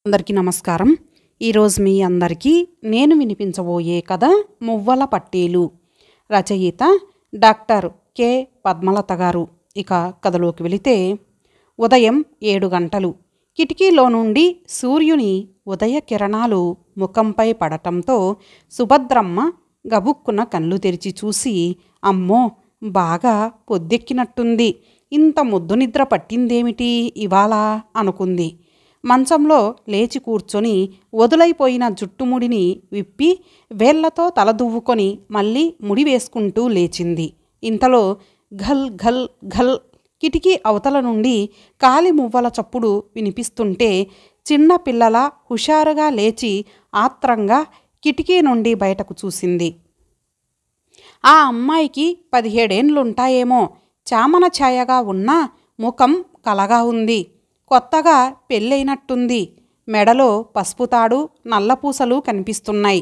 అందరికీ నమస్కారం. ఈరోజు మీ అందరికీ నేను వినిపించబోయే కథ మువ్వల పట్టీలు. రచయిత డాక్టర్ కె పద్మలత గారు. ఇక కథలోకి వెళితే, ఉదయం 7 గంటలు. కిటికీలో నుండి సూర్యుని ఉదయ కిరణాలు ముఖంపై పడటంతో సుభద్రమ్మ గబుక్కున కళ్ళు తెరిచి చూసి, అమ్మో, బాగా పొద్దెక్కినట్టుంది, ఇంత ముద్దు నిద్ర పట్టిందేమిటి ఇవాళ అనుకుంది. మంచంలో లేచి కూర్చొని వదులైపోయిన జుట్టుముడిని విప్పి వేళ్లతో తలదువ్వుకొని మళ్ళీ ముడి వేసుకుంటూ లేచింది. ఇంతలో ఘల్ ఘల్ ఘల్ కిటికీ అవతల నుండి కాలి మువ్వల చప్పుడు వినిపిస్తుంటే చిన్న పిల్లల హుషారుగా లేచి ఆత్రంగా కిటికీ నుండి బయటకు చూసింది. ఆ అమ్మాయికి 17 ఏండ్లుంటాయేమో. చామన ఛాయగా ఉన్న ముఖం కలగా ఉంది. కొత్తగా పెళ్ళైనట్టుంది. మెడలో పసుపుతాడు, నల్లపూసలు కనిపిస్తున్నాయి.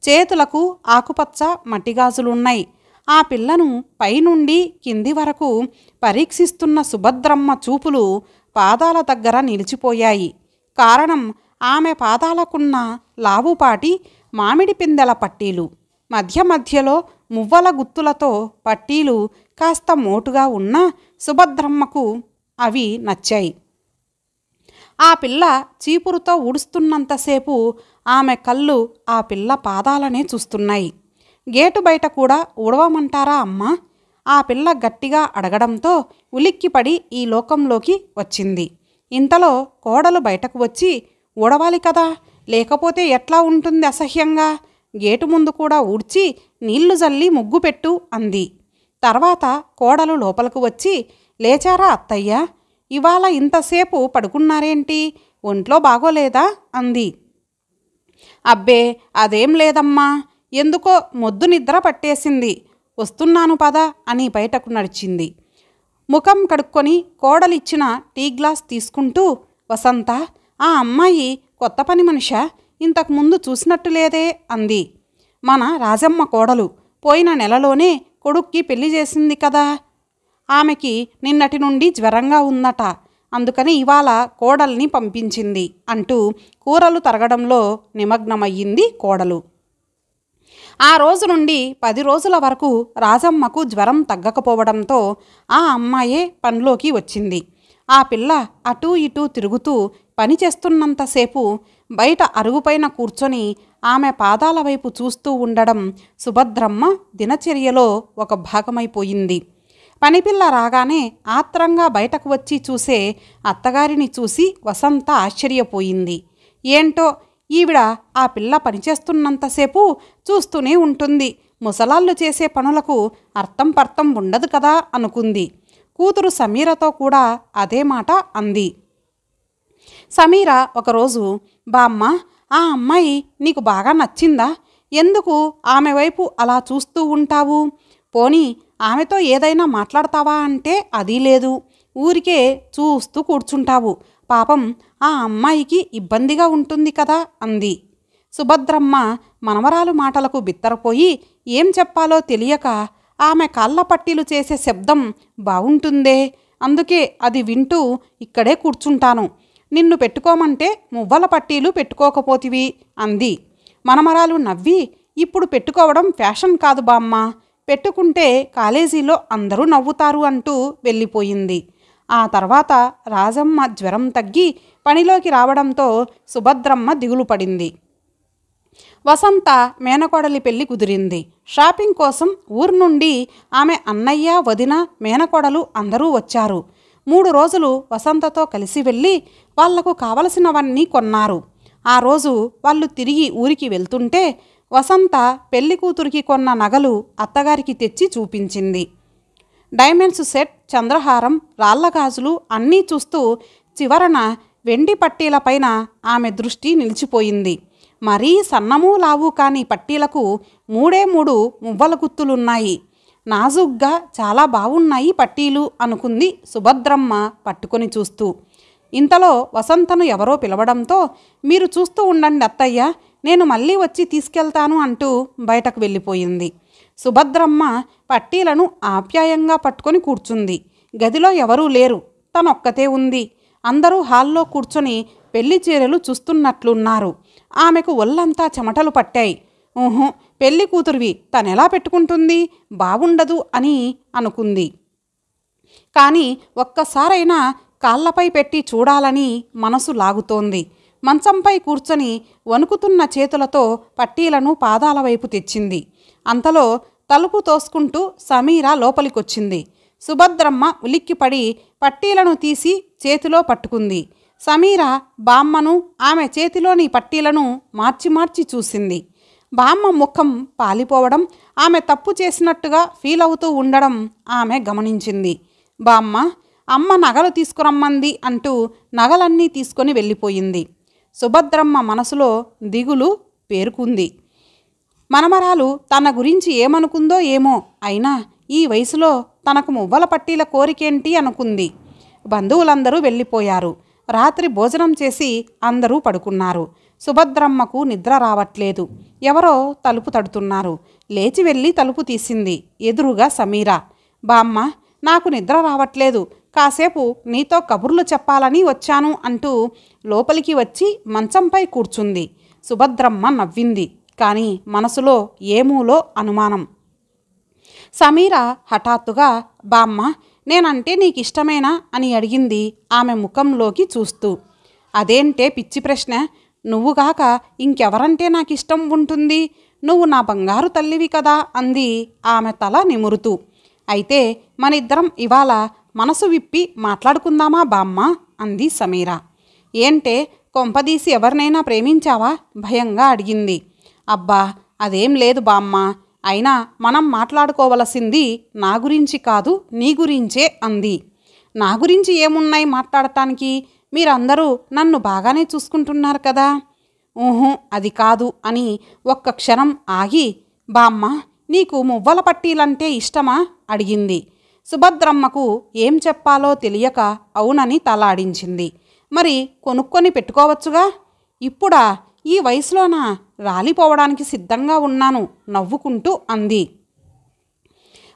చేతులకు ఆకుపచ్చ మట్టిగాజులున్నాయి. ఆ పిల్లను పైనుండి కింది వరకు పరీక్షిస్తున్న సుభద్రమ్మ చూపులు పాదాల దగ్గర నిలిచిపోయాయి. కారణం, ఆమె పాదాలకున్న లావుపాటి మామిడి పిందెల పట్టీలు. మధ్య మధ్యలో మువ్వల గుత్తులతో పట్టీలు కాస్త మోటుగా ఉన్న సుభద్రమ్మకు అవి నచ్చాయి. ఆ పిల్ల చీపురుతో ఊడుస్తున్నంతసేపు ఆమె కళ్ళు ఆ పిల్ల పాదాలనే చూస్తున్నాయి. గేటు బయట కూడా ఊడవమంటారా అమ్మా? ఆ పిల్ల గట్టిగా అడగడంతో ఉలిక్కిపడి ఈ లోకంలోకి వచ్చింది. ఇంతలో కోడలు బయటకు వచ్చి, ఊడవాలి కదా, లేకపోతే ఎట్లా ఉంటుంది అసహ్యంగా, గేటు ముందు కూడా ఊడ్చి నీళ్లు జల్లి ముగ్గు పెట్టు అంది. తర్వాత కోడలు లోపలకు వచ్చి, లేచారా అత్తయ్య, ఇవాళ ఇంతసేపు పడుకున్నారేంటి, ఒంట్లో బాగోలేదా అంది. అబ్బే, అదేం లేదమ్మా, ఎందుకో మొద్దు నిద్ర పట్టేసింది, వస్తున్నాను పద అని బయటకు నడిచింది. ముఖం కడుక్కొని కోడలిచ్చిన టీ గ్లాస్ తీసుకుంటూ, వసంత, ఆ అమ్మాయి కొత్త పని మనిషా, ఇంతకుముందు చూసినట్టు లేదే అంది. మన రాజమ్మ కోడలు, పోయిన నెలలోనే కొడుక్కి పెళ్లి చేసింది కదా, ఆమెకి నిన్నటి నుండి జ్వరంగా ఉందట, అందుకని ఇవాళ కోడల్ని పంపించింది అంటూ కూరలు తరగడంలో నిమగ్నమయ్యింది కోడలు. ఆ రోజు నుండి 10 రోజుల వరకు రాజమ్మకు జ్వరం తగ్గకపోవడంతో ఆ అమ్మాయే పనిలోకి వచ్చింది. ఆ పిల్ల అటూ ఇటూ తిరుగుతూ పని చేస్తున్నంతసేపు బయట అరుగుపైన కూర్చొని ఆమె పాదాల వైపు చూస్తూ ఉండడం సుభద్రమ్మ దినచర్యలో ఒక భాగమైపోయింది. పనిపిల్ల రాగానే ఆత్రంగా బయటకు వచ్చి చూసే అత్తగారిని చూసి వసంత ఆశ్చర్యపోయింది. ఏంటో, ఈవిడ ఆ పిల్ల పనిచేస్తున్నంతసేపు చూస్తూనే ఉంటుంది, ముసలాళ్ళు చేసే పనులకు అర్థం పర్థం ఉండదు కదా అనుకుంది. కూతురు సమీరతో కూడా అదే మాట అంది. సమీర ఒకరోజు, బామ్మ, ఆ అమ్మాయి నీకు బాగా నచ్చిందా, ఎందుకు ఆమె వైపు అలా చూస్తూ ఉంటావు, పోనీ ఆమెతో ఏదైనా మాట్లాడతావా అంటే అదీ లేదు, ఊరికే చూస్తూ కూర్చుంటావు, పాపం ఆ అమ్మాయికి ఇబ్బందిగా ఉంటుంది కదా అంది. సుభద్రమ్మ మనవరాలు మాటలకు బిత్తరపోయి ఏం చెప్పాలో తెలియక, ఆమె కాళ్ళ పట్టీలు చేసే శబ్దం బావుంటుందే, అందుకే అది వింటూ ఇక్కడే కూర్చుంటాను, నిన్ను పెట్టుకోమంటే మువ్వల పట్టీలు పెట్టుకోకపోతివి అంది. మనమరాలు నవ్వి, ఇప్పుడు పెట్టుకోవడం ఫ్యాషన్ కాదు బామ్మ, పెట్టుకుంటే కాలేజీలో అందరూ నవ్వుతారు అంటూ వెళ్ళిపోయింది. ఆ తర్వాత రాజమ్మ జ్వరం తగ్గి పనిలోకి రావడంతో సుభద్రమ్మ దిగులు పడింది. వసంత మేనకోడలి పెళ్లి కుదిరింది. షాపింగ్ కోసం ఊరు నుండి ఆమె అన్నయ్య, వదిన, మేనకోడలు అందరూ వచ్చారు. 3 రోజులు వసంతతో కలిసి వెళ్ళి వాళ్లకు కావలసినవన్నీ కొన్నారు. ఆ రోజు వాళ్ళు తిరిగి ఊరికి వెళ్తుంటే వసంత పెళ్లి కూతురికి కొన్న నగలు అత్తగారికి తెచ్చి చూపించింది. డైమండ్స్ సెట్, చంద్రహారం, రాళ్ల గాజులు అన్నీ చూస్తూ చివరన వెండి పట్టీలపైన ఆమె దృష్టి నిలిచిపోయింది. మరీ సన్నమూ లావు కాని పట్టీలకు 3 మువ్వల గుత్తులున్నాయి. నాజుగ్గా చాలా బాగున్నాయి పట్టీలు అనుకుంది సుభద్రమ్మ పట్టుకొని చూస్తూ. ఇంతలో వసంతను ఎవరో పిలవడంతో, మీరు చూస్తూ ఉండండి అత్తయ్య, నేను మళ్ళీ వచ్చి తీసుకెళ్తాను అంటూ బయటకు వెళ్ళిపోయింది. సుభద్రమ్మ పట్టీలను ఆప్యాయంగా పట్టుకొని కూర్చుంది. గదిలో ఎవరూ లేరు, తనొక్కతే ఉంది. అందరూ హాల్లో కూర్చొని పెళ్లి చీరలు చూస్తున్నట్లున్నారు. ఆమెకు ఒళ్ళంతా చెమటలు పట్టాయి. ఊహు, పెళ్లి కూతురివి తనెలా పెట్టుకుంటుంది, బాగుండదు అని అనుకుంది. కానీ ఒక్కసారైనా కాళ్ళపై పెట్టి చూడాలని మనసు లాగుతోంది. మంచంపై కూర్చొని వణుకుతున్న చేతులతో పట్టీలను పాదాల వైపు తెచ్చింది. అంతలో తలుపు తోసుకుంటూ సమీర లోపలికొచ్చింది. సుభద్రమ్మ ఉలిక్కిపడి పట్టీలను తీసి చేతిలో పట్టుకుంది. సమీర బామ్మను, ఆమె చేతిలోని పట్టీలను మార్చి మార్చి చూసింది. బామ్మ ముఖం పాలిపోవడం, ఆమె తప్పు చేసినట్టుగా ఫీల్ అవుతూ ఉండడం ఆమె గమనించింది. బామ్మ, అమ్మ నగలు తీసుకురమ్మంది అంటూ నగలన్నీ తీసుకొని వెళ్ళిపోయింది. సుభద్రమ్మ మనసులో దిగులు పేరుకుంది. మనమరాలు తన గురించి ఏమనుకుందో ఏమో, అయినా ఈ వయసులో తనకు మువ్వల పట్టీల కోరికేంటి అనుకుంది. బంధువులందరూ వెళ్ళిపోయారు. రాత్రి భోజనం చేసి అందరూ పడుకున్నారు. సుభద్రమ్మకు నిద్ర రావట్లేదు. ఎవరో తలుపు తడుతున్నారు. లేచి వెళ్ళి తలుపు తీసింది. ఎదురుగా సమీర. బామ్మ, నాకు నిద్ర రావట్లేదు, కాసేపు నీతో కబుర్లు చెప్పాలని వచ్చాను అంటూ లోపలికి వచ్చి మంచంపై కూర్చుంది. సుభద్రమ్మ నవ్వింది. కానీ మనసులో ఏమూలో అనుమానం. సమీర హఠాత్తుగా, బామ్మ, నేనంటే నీకిష్టమేనా అని అడిగింది ఆమె ముఖంలోకి చూస్తూ. అదేంటే పిచ్చి ప్రశ్న, నువ్వుగాక ఇంకెవరంటే నాకిష్టం ఉంటుంది, నువ్వు నా బంగారు తల్లివి కదా అంది ఆమె తల నిమురుతూ. అయితే మనిద్దరం ఇవాళ మనసు విప్పి మాట్లాడుకుందామా బామ్మ అంది సమీర. ఏంటే, కొంపదీసి ఎవరినైనా ప్రేమించావా భయంగా అడిగింది. అబ్బా, అదేం లేదు బామ్మ, అయినా మనం మాట్లాడుకోవలసింది నా గురించి కాదు, నీ గురించే అంది. నా గురించి ఏమున్నాయి మాట్లాడటానికి, మీరందరూ నన్ను బాగానే చూసుకుంటున్నారు కదా. ఊహు, అది కాదు అని ఒక్క క్షణం ఆగి, బామ్మ, నీకు మువ్వల పట్టీలంటే ఇష్టమా అడిగింది. సుభద్రమ్మకు ఏం చెప్పాలో తెలియక అవునని తలాడించింది. మరి కొనుక్కొని పెట్టుకోవచ్చుగా. ఇప్పుడా, ఈ వయసులోనా, రాలిపోవడానికి సిద్ధంగా ఉన్నాను నవ్వుకుంటూ అంది.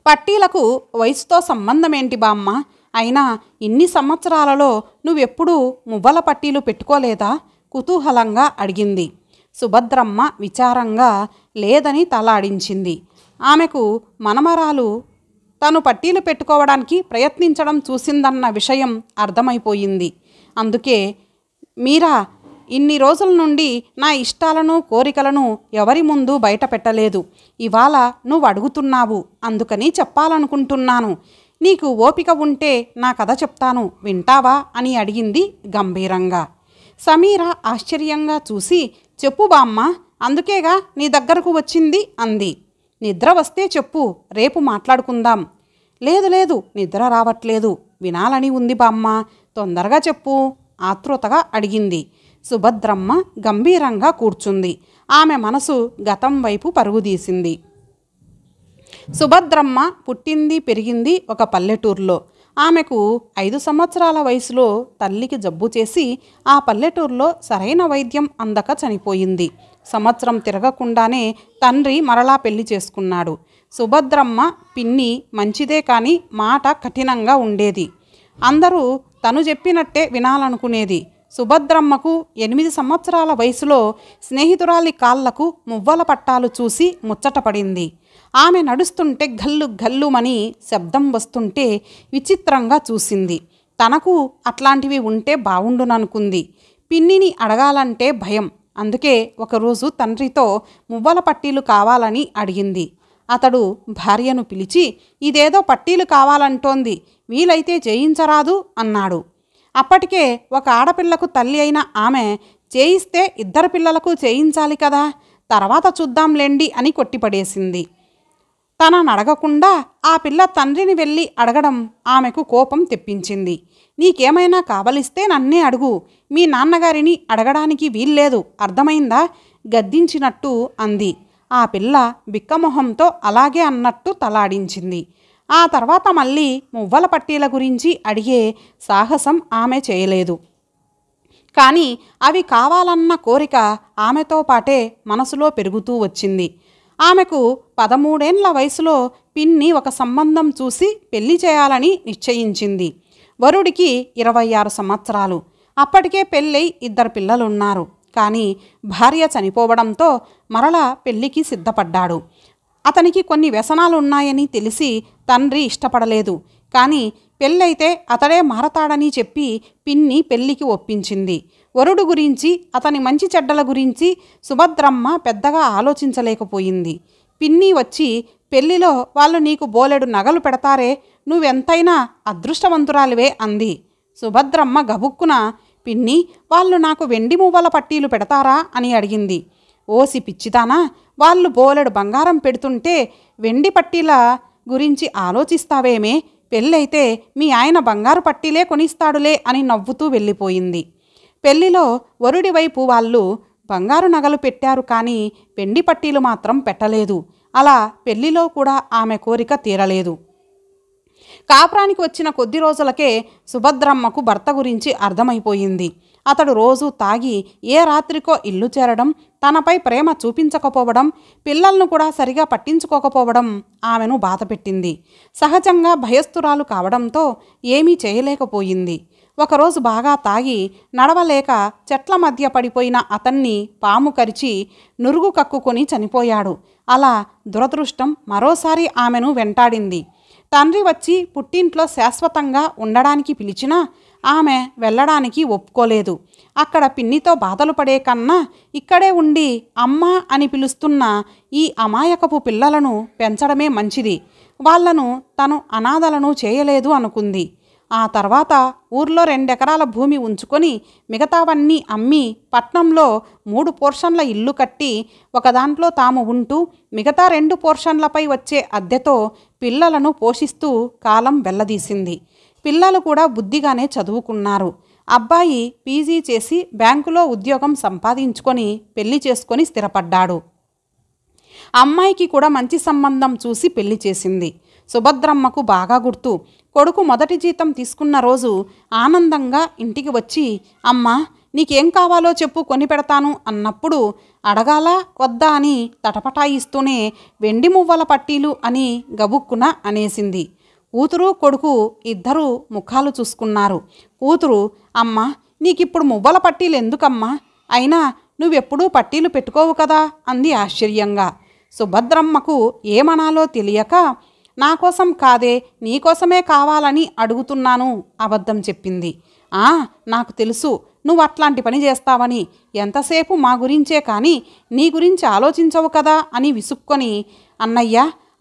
పట్టీలకు వయసుతో సంబంధమేంటి బామ్మ, అయినా ఇన్ని సంవత్సరాలలో నువ్వెప్పుడూ మువ్వల పట్టీలు పెట్టుకోలేదా కుతూహలంగా అడిగింది. సుభద్రమ్మ విచారంగా లేదని తలాడించింది. ఆమెకు మనమరాలు తను పట్టీలు పెట్టుకోవడానికి ప్రయత్నించడం చూసిందన్న విషయం అర్థమైపోయింది. అందుకే, మీరా, ఇన్ని రోజుల నుండి నా ఇష్టాలను కోరికలను ఎవరి ముందు బయట పెట్టలేదు. ఇవాళ నువ్వు అడుగుతున్నావు, అందుకని చెప్పాలనుకుంటున్నాను. నీకు ఓపిక ఉంటే నా కథ చెప్తాను, వింటావా అని అడిగింది గంభీరంగా. సమీర ఆశ్చర్యంగా చూసి, చెప్పు బామ్మ, అందుకేగా నీ దగ్గరకు వచ్చింది అంది. నిద్ర వస్తే చెప్పు, రేపు మాట్లాడుకుందాం. లేదు లేదు, నిద్ర రావట్లేదు, వినాలని ఉంది బామ్మ, తొందరగా చెప్పు ఆతృతగా అడిగింది. సుభద్రమ్మ గంభీరంగా కూర్చుంది. ఆమె మనసు గతం వైపు పరుగుదీసింది. సుభద్రమ్మ పుట్టింది పెరిగింది ఒక పల్లెటూరులో. ఆమెకు 5 సంవత్సరాల వయసులో తల్లికి జబ్బు చేసి ఆ పల్లెటూరులో సరైన వైద్యం అందక చనిపోయింది. సంవత్సరం తిరగకుండానే తండ్రి మరలా పెళ్లి చేసుకున్నాడు. సుభద్రమ్మ పిన్ని మంచిదే కానీ మాట కఠినంగా ఉండేది. అందరూ తను చెప్పినట్టే వినాలనుకునేది. సుభద్రమ్మకు 8 సంవత్సరాల వయసులో స్నేహితురాలి కాళ్లకు మువ్వల పట్టాలు చూసి ముచ్చటపడింది. ఆమె నడుస్తుంటే గల్లు గల్లుమని శబ్దం వస్తుంటే విచిత్రంగా చూసింది. తనకు అట్లాంటివి ఉంటే బావుండుననుకుంది. పిన్నిని అడగాలంటే భయం. అందుకే ఒకరోజు తండ్రితో మువ్వల పట్టీలు కావాలని అడిగింది. అతడు భార్యను పిలిచి, ఇదేదో పట్టీలు కావాలంటోంది, వీలైతే చేయించరాదు అన్నాడు. అప్పటికే ఒక ఆడపిల్లకు తల్లి అయిన ఆమె, చేయిస్తే 2 పిల్లలకు చేయించాలి కదా, తర్వాత చూద్దాంలేండి అని కొట్టిపడేసింది. తననడగకుండా ఆ పిల్ల తండ్రిని వెళ్ళి అడగడం ఆమెకు కోపం తెప్పించింది. నీకేమైనా కావలిస్తే నన్నే అడుగు, మీ నాన్నగారిని అడగడానికి వీల్లేదు, అర్థమైందా గద్దించినట్టు అంది. ఆ పిల్ల బిక్కమొహంతో అలాగే అన్నట్టు తలాడించింది. ఆ తర్వాత మళ్ళీ మువ్వల పట్టీల గురించి అడిగే సాహసం ఆమె చేయలేదు. కానీ అవి కావాలన్న కోరిక ఆమెతో పాటే మనసులో పెరుగుతూ వచ్చింది. ఆమెకు 13 ఏళ్ల వయసులో పిన్ని ఒక సంబంధం చూసి పెళ్లి చేయాలని నిశ్చయించింది. వరుడికి 26 సంవత్సరాలు. అప్పటికే పెళ్ళై 2 పిల్లలున్నారు. కానీ భార్య చనిపోవడంతో మరలా పెళ్లికి సిద్ధపడ్డాడు. అతనికి కొన్ని వ్యసనాలున్నాయని తెలిసి తండ్రి ఇష్టపడలేదు. కానీ పెళ్ళైతే అతడే మారతాడని చెప్పి పిన్ని పెళ్లికి ఒప్పించింది. వరుడు గురించి, అతని మంచి చెడ్డల గురించి సుభద్రమ్మ పెద్దగా ఆలోచించలేకపోయింది. పిన్ని వచ్చి, పెళ్లిలో వాళ్ళు నీకు బోలెడు నగలు పెడతారే, నువ్వెంతైనా అదృష్టవంతురాలివే అంది. సుభద్రమ్మ గబుక్కున, పిన్ని, వాళ్ళు నాకు వెండి మువ్వల పట్టీలు పెడతారా అని అడిగింది. ఓసి పిచ్చిదానా, వాళ్ళు బోలెడు బంగారం పెడుతుంటే వెండి పట్టీల గురించి ఆలోచిస్తావేమే, పెళ్ళైతే మీ ఆయన బంగారు పట్టీలే కొనిస్తాడులే అని నవ్వుతూ వెళ్ళిపోయింది. పెళ్లిలో వరుడి వైపు వాళ్ళు బంగారు నగలు పెట్టారు, కానీ వెండి పట్టీలు మాత్రం పెట్టలేదు. అలా పెళ్లిలో కూడా ఆమె కోరిక తీరలేదు. కాపురానికి వచ్చిన కొద్ది రోజులకే సుభద్రమ్మకు భర్త గురించి అర్థమైపోయింది. అతడు రోజు తాగి ఏ రాత్రికో ఇల్లు చేరడం, తనపై ప్రేమ చూపించకపోవడం, పిల్లలను కూడా సరిగా పట్టించుకోకపోవడం ఆమెను బాధపెట్టింది. సహజంగా భయస్థురాలు కావడంతో ఏమీ చేయలేకపోయింది. ఒకరోజు బాగా తాగి నడవలేక చెట్ల మధ్య పడిపోయిన అతన్ని పాము కరిచి నురుగు కక్కుకొని చనిపోయాడు. అలా దురదృష్టం మరోసారి ఆమెను వెంటాడింది. తండ్రి వచ్చి పుట్టింట్లో శాశ్వతంగా ఉండడానికి పిలిచినా ఆమె వెళ్ళడానికి ఒప్పుకోలేదు. అక్కడ పిన్నితో బాధలు పడే కన్నా ఇక్కడే ఉండి అమ్మా అని పిలుస్తున్న ఈ అమాయకపు పిల్లలను పెంచడమే మంచిది. వాళ్లను తను అనాథలను చేయలేదు అనుకుంది. ఆ తర్వాత ఊర్లో 2 ఎకరాల భూమి ఉంచుకొని మిగతావన్నీ అమ్మి పట్నంలో 3 పోర్షన్ల ఇల్లు కట్టి ఒకదాంట్లో తాము ఉంటూ మిగతా 2 పోర్షన్లపై వచ్చే అద్దెతో పిల్లలను పోషిస్తూ కాలం వెల్లదీసింది. పిల్లలు కూడా బుద్ధిగానే చదువుకున్నారు. అబ్బాయి పీజీ చేసి బ్యాంకులో ఉద్యోగం సంపాదించుకొని పెళ్లి చేసుకొని స్థిరపడ్డాడు. అమ్మాయికి కూడా మంచి సంబంధం చూసి పెళ్లి చేసింది. సుభద్రమ్మకు బాగా గుర్తు. కొడుకు మొదటి జీతం తీసుకున్న రోజు ఆనందంగా ఇంటికి వచ్చి, అమ్మా, నీకేం కావాలో చెప్పు, కొని పెడతాను అన్నప్పుడు అడగాలా వద్దా అని తటపటాయిస్తూనే వెండి మువ్వల పట్టీలు అని గబుక్కున అనేసింది. కూతురు కొడుకు ఇద్దరూ ముఖాలు చూసుకున్నారు. కూతురు, అమ్మా, నీకిప్పుడు మువ్వల పట్టీలు ఎందుకమ్మా, అయినా నువ్వెప్పుడూ పట్టీలు పెట్టుకోవు కదా అంది ఆశ్చర్యంగా. సుభద్రమ్మకు ఏమనాలో తెలియక, నా కోసం కాదే, నీకోసమే కావాలని అడుగుతున్నాను అబద్ధం చెప్పింది. నాకు తెలుసు నువ్వు అట్లాంటి పని చేస్తావని, ఎంతసేపు మా గురించే కానీ నీ గురించి ఆలోచించవు కదా అని విసుక్కొని, అన్నయ్య,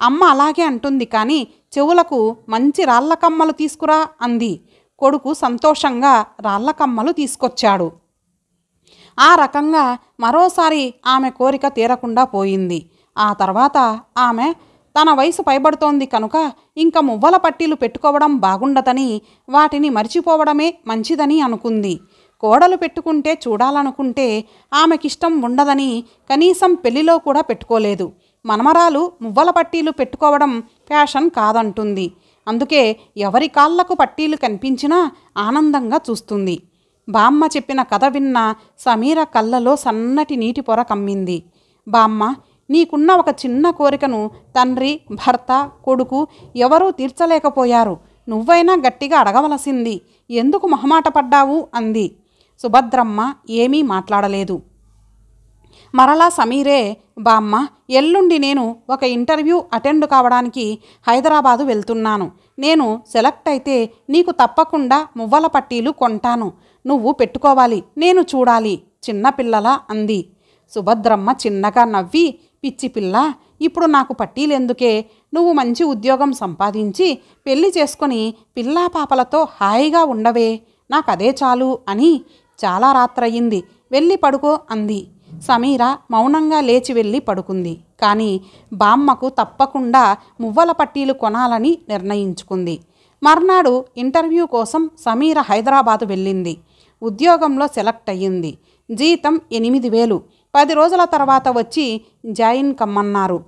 అమ్మ అలాగే అంటుంది కానీ చెవులకు మంచి రాళ్లకమ్మలు తీసుకురా అంది. కొడుకు సంతోషంగా రాళ్లకమ్మలు తీసుకొచ్చాడు. ఆ రకంగా మరోసారి ఆమె కోరిక తీరకుండా పోయింది. ఆ తర్వాత ఆమె తన వయసు పైబడుతోంది కనుక ఇంక మువ్వల పట్టీలు పెట్టుకోవడం బాగుండదని, వాటిని మరిచిపోవడమే మంచిదని అనుకుంది. కోడలు పెట్టుకుంటే చూడాలనుకుంటే ఆమెకిష్టం ఉండదని కనీసం పెళ్లిలో కూడా పెట్టుకోలేదు. మనమరాలు మువ్వల పట్టీలు పెట్టుకోవడం ఫ్యాషన్ కాదంటుంది. అందుకే ఎవరి కాళ్లకు పట్టీలు కనిపించినా ఆనందంగా చూస్తుంది. బామ్మ చెప్పిన కథ విన్న సమీర కళ్ళలో సన్నటి నీటి పొర కమ్మింది. బామ్మ, నీకున్న ఒక చిన్న కోరికను తండ్రి, భర్త, కొడుకు ఎవరూ తీర్చలేకపోయారు. నువ్వైనా గట్టిగా అడగవలసింది. ఎందుకు మొహమాట పడ్డావు అంది. సుభద్రమ్మ ఏమీ మాట్లాడలేదు. మరలా సమీరే, బామ్మ, ఎల్లుండి నేను ఒక ఇంటర్వ్యూ అటెండ్ కావడానికి హైదరాబాదు వెళ్తున్నాను. నేను సెలెక్ట్ అయితే నీకు తప్పకుండా మువ్వల పట్టీలు కొంటాను. నువ్వు పెట్టుకోవాలి, నేను చూడాలి, చిన్నపిల్లలా అంది. సుభద్రమ్మ చిన్నగా నవ్వి, పిచ్చి పిల్ల, ఇప్పుడు నాకు పట్టీలెందుకే, నువ్వు మంచి ఉద్యోగం సంపాదించి పెళ్లి చేసుకొని పిల్లా పాపలతో హాయిగా ఉండవే, నాకదే చాలు అని. చాలా రాత్రయింది, వెళ్ళి పడుకో అంది. సమీర మౌనంగా లేచి వెళ్ళి పడుకుంది. కానీ బామ్మకు తప్పకుండా మువ్వల పట్టీలు కొనాలని నిర్ణయించుకుంది. మర్నాడు ఇంటర్వ్యూ కోసం సమీర హైదరాబాదు వెళ్ళింది. ఉద్యోగంలో సెలెక్ట్ అయ్యింది. జీతం 8,000. 10 రోజుల తర్వాత వచ్చి జాయిన్ కమ్మన్నారు.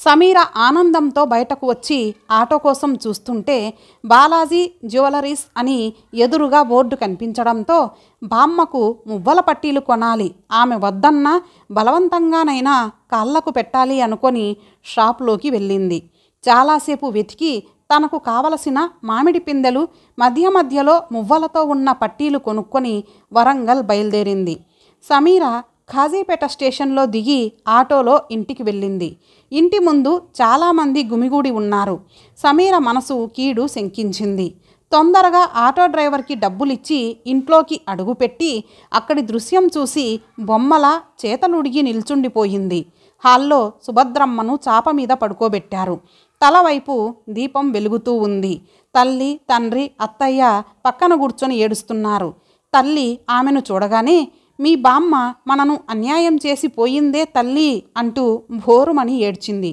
సమీర ఆనందంతో బయటకు వచ్చి ఆటో కోసం చూస్తుంటే బాలాజీ జ్యువెలరీస్ అని ఎదురుగా బోర్డు కనిపించడంతో బామ్మకు మువ్వల పట్టీలు కొనాలి, ఆమె వద్దన్నా బలవంతంగానైనా కాళ్లకు పెట్టాలి అనుకొని షాప్లోకి వెళ్ళింది. చాలాసేపు వెతికి తనకు కావలసిన మామిడి పిందెలు మధ్య మధ్యలో మువ్వలతో ఉన్న పట్టీలు కొనుక్కొని వరంగల్ బయలుదేరింది. సమీర ఖాజీపేట స్టేషన్లో దిగి ఆటోలో ఇంటికి వెళ్ళింది. ఇంటి ముందు చాలామంది గుమిగూడి ఉన్నారు. సమీర మనసు కీడు శంకించింది. తొందరగా ఆటో డ్రైవర్కి డబ్బులిచ్చి ఇంట్లోకి అడుగుపెట్టి అక్కడి దృశ్యం చూసి బొమ్మల చేతలుడిగి నిల్చుండిపోయింది. హాల్లో సుభద్రమ్మను చాప మీద పడుకోబెట్టారు. తలవైపు దీపం వెలుగుతూ ఉంది. తల్లి, తండ్రి, అత్తయ్య పక్కన కూర్చొని ఏడుస్తున్నారు. తల్లి ఆమెను చూడగానే, మీ బామ్మ మనను అన్యాయం చేసి పోయిందే తల్లి అంటూ భోరుమని ఏడ్చింది.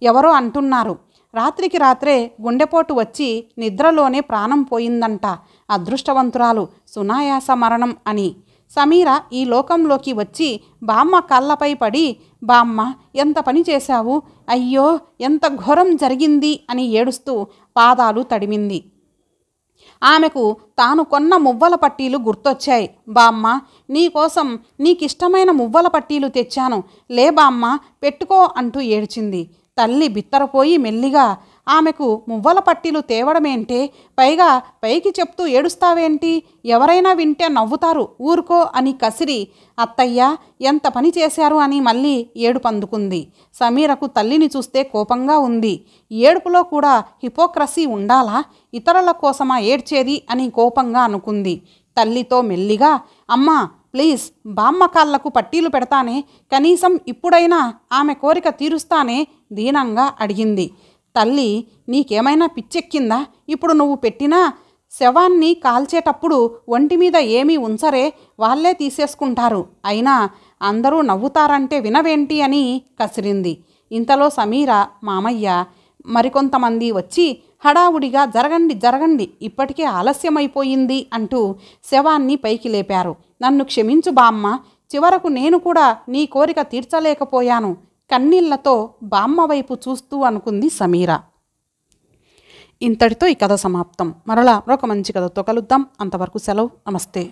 ఎవరో అంటున్నారు, రాత్రికి రాత్రే గుండెపోటు వచ్చి నిద్రలోనే ప్రాణం పోయిందంట, అదృష్టవంతురాలు, సునాయాస మరణం అని. సమీర ఈ లోకంలోకి వచ్చి బామ్మ కాళ్ళపై పడి, బామ్మ ఎంత పని చేశావు, అయ్యో ఎంత ఘోరం జరిగింది అని ఏడుస్తూ పాదాలు తడిమింది. ఆమెకు తాను కొన్న మువ్వల పట్టీలు గుర్తొచ్చాయి. బామ్మ, నీకోసం నీకిష్టమైన మువ్వల పట్టీలు తెచ్చాను, లే బామ్మ పెట్టుకో అంటూ ఏడ్చింది. తల్లి బిత్తరపోయి మెల్లిగా, ఆమెకు మువ్వల పట్టీలు తేవడమేంటే, పైగా పైకి చెప్తూ ఏడుస్తావేంటి, ఎవరైనా వింటే నవ్వుతారు, ఊరుకో అని కసిరి, అత్తయ్య ఎంత పని చేశారు అని మళ్ళీ ఏడుపు అందుకుంది. సమీరకు తల్లిని చూస్తే కోపంగా ఉంది. ఏడుపులో కూడా హిపోక్రసీ ఉండాలా, ఇతరుల కోసమా ఏడ్చేది అని కోపంగా అనుకుంది. తల్లితో మెల్లిగా, అమ్మా ప్లీజ్ బామ్మ కాళ్ళకు పట్టీలు పెడతానే, కనీసం ఇప్పుడైనా ఆమె కోరిక తీరుస్తానే దీనంగా అడిగింది. తల్లి, నీకేమైనా పిచ్చెక్కిందా, ఇప్పుడు నువ్వు పెట్టినా శవాన్ని కాల్చేటప్పుడు ఒంటి మీద ఏమీ ఉంచరే, వాళ్ళే తీసేసుకుంటారు, అయినా అందరూ నవ్వుతారంటే వినవేంటి అని కసిరింది. ఇంతలో సమీర మామయ్య మరికొంతమంది వచ్చి హడావుడిగా జరగండి జరగండి, ఇప్పటికే ఆలస్యమైపోయింది అంటూ శవాన్ని పైకి లేపారు. నన్ను క్షమించు బామ్మ, చివరకు నేను కూడా నీ కోరిక తీర్చలేకపోయాను, కన్నీళ్లతో బామ్మ వైపు చూస్తూ అనుకుంది సమీర. ఇంతటితో ఈ కథ సమాప్తం. మరలా మరొక మంచి కథతో కలుద్దాం. అంతవరకు సెలవు. నమస్తే.